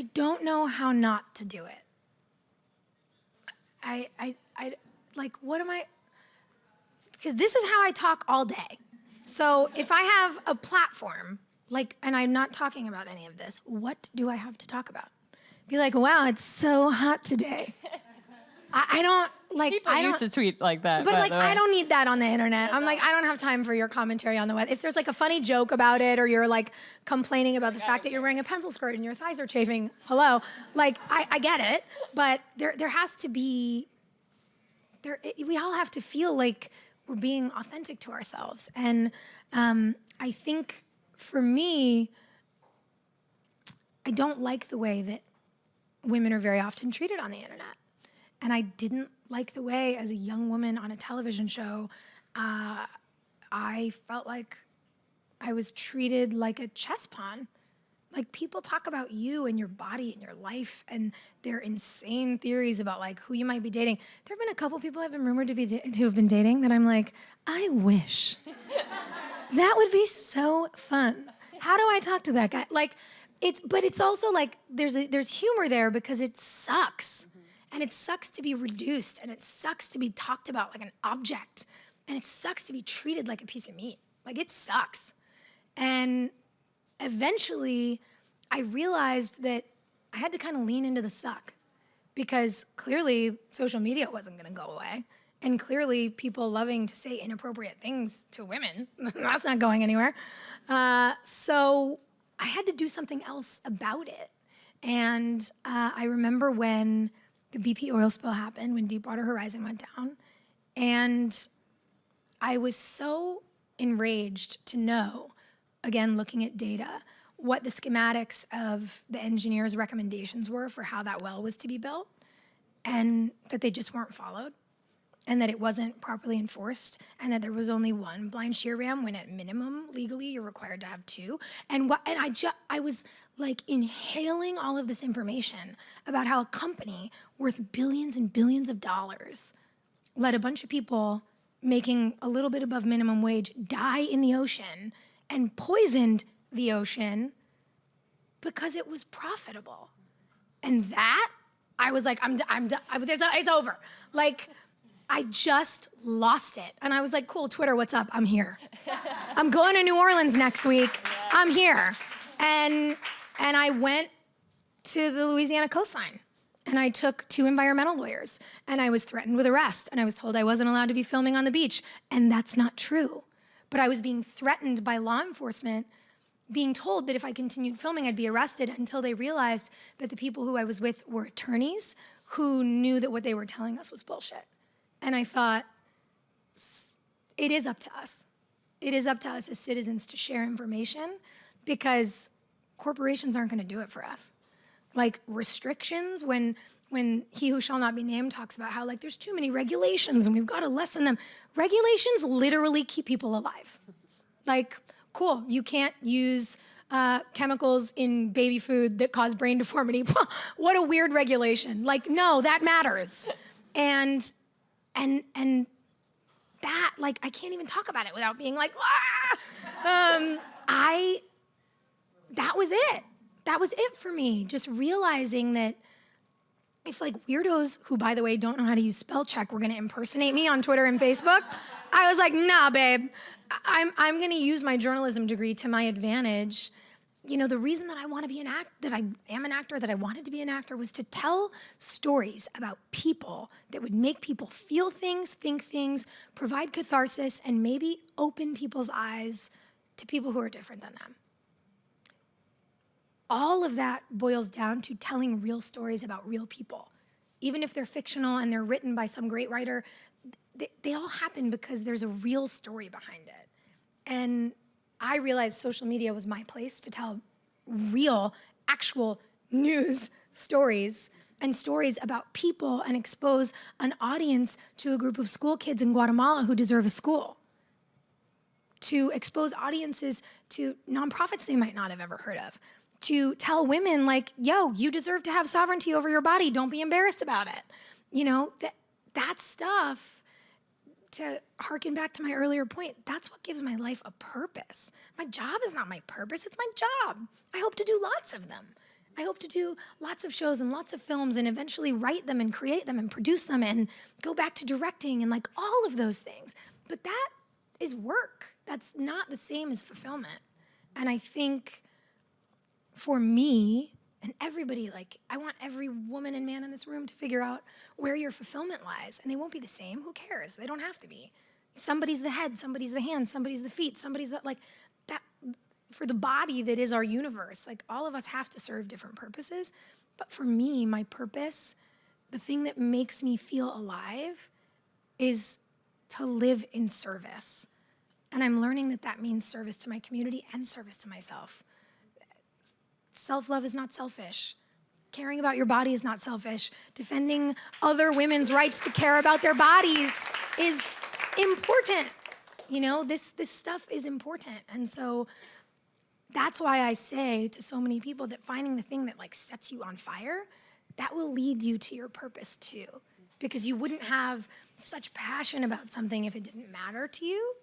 I don't know how not to do it. I like, what am I? Because this is how I talk all day. So if I have a platform, like, and I'm not talking about any of this, what do I have to talk about? Be like, wow, it's so hot today. I don't, like, People used to tweet like that. But like, I don't need that on the internet. I'm like, I don't have time for your commentary on the weather. If there's like a funny joke about it, or you're like complaining about the fact that you're wearing a pencil skirt and your thighs are chafing, hello, like, I get it. But there has to be, we all have to feel like we're being authentic to ourselves. And I think for me, I don't like the way that women are very often treated on the internet. And I didn't like the way, as a young woman on a television show, I felt like I was treated like a chess pawn. Like, people talk about you and your body and your life and their insane theories about like who you might be dating. There have been a couple people I've been rumored to have been dating that I'm like, I wish. That would be so fun. How do I talk to that guy? Like, but it's also like there's humor there because it sucks. And it sucks to be reduced, and it sucks to be talked about like an object, and it sucks to be treated like a piece of meat. Like, it sucks. And eventually, I realized that I had to kind of lean into the suck, because clearly social media wasn't gonna go away. And clearly people loving to say inappropriate things to women, that's not going anywhere. So I had to do something else about it. And I remember when the BP oil spill happened, when Deepwater Horizon went down, and I was so enraged to know, again, looking at data, what the schematics of the engineers' recommendations were for how that well was to be built, and that they just weren't followed, and that it wasn't properly enforced, and that there was only one blind shear ram when at minimum, legally, you're required to have two. And I was like inhaling all of this information about how a company worth billions and billions of dollars let a bunch of people making a little bit above minimum wage die in the ocean and poisoned the ocean because it was profitable. And that, I was like, I'm done, it's over. Like, I just lost it. And I was like, cool, Twitter, what's up? I'm here. I'm going to New Orleans next week. I'm here. And I went to the Louisiana coastline, and I took 2 environmental lawyers, and I was threatened with arrest, and I was told I wasn't allowed to be filming on the beach. And that's not true. But I was being threatened by law enforcement, being told that if I continued filming, I'd be arrested, until they realized that the people who I was with were attorneys who knew that what they were telling us was bullshit. And I thought, it is up to us. It is up to us as citizens to share information, because corporations aren't gonna do it for us. Like, restrictions, when He Who Shall Not Be Named talks about how like there's too many regulations and we've gotta lessen them. Regulations literally keep people alive. Like, cool, you can't use chemicals in baby food that cause brain deformity. What a weird regulation. Like, no, that matters. And that, like, I can't even talk about it without being like, ah! That was it. That was it for me. Just realizing that if like weirdos, who by the way don't know how to use spell check, were gonna impersonate me on Twitter and Facebook, I was like, nah, babe, I'm gonna use my journalism degree to my advantage. You know, the reason that I want to be that I am an actor, that I wanted to be an actor, was to tell stories about people that would make people feel things, think things, provide catharsis, and maybe open people's eyes to people who are different than them. All of that boils down to telling real stories about real people. Even if they're fictional and they're written by some great writer, they all happen because there's a real story behind it. And I realized social media was my place to tell real, actual news stories, and stories about people, and expose an audience to a group of school kids in Guatemala who deserve a school. To expose audiences to nonprofits they might not have ever heard of. To tell women like, yo, you deserve to have sovereignty over your body, don't be embarrassed about it. You know, that stuff, to harken back to my earlier point, that's what gives my life a purpose. My job is not my purpose, it's my job. I hope to do lots of them. I hope to do lots of shows and lots of films and eventually write them and create them and produce them and go back to directing and like all of those things. But that is work. That's not the same as fulfillment. And I think for me and everybody, like I want every woman and man in this room to figure out where your fulfillment lies. And they won't be the same. Who cares? They don't have to be. Somebody's the head, somebody's the hands, somebody's the feet, somebody's the, like that. For the body that is our universe, like all of us have to serve different purposes. But for me, my purpose, the thing that makes me feel alive is to live in service. And I'm learning that that means service to my community and service to myself. Self-love is not selfish. Caring about your body is not selfish. Defending other women's rights to care about their bodies is important. You know, this stuff is important. And so that's why I say to so many people that finding the thing that like sets you on fire, that will lead you to your purpose too. Because you wouldn't have such passion about something if it didn't matter to you.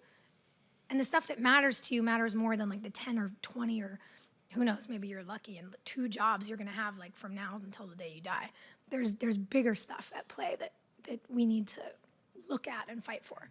And the stuff that matters to you matters more than like the 10 or 20 or who knows, maybe you're lucky and the 2 jobs you're gonna have like from now until the day you die. There's bigger stuff at play that we need to look at and fight for.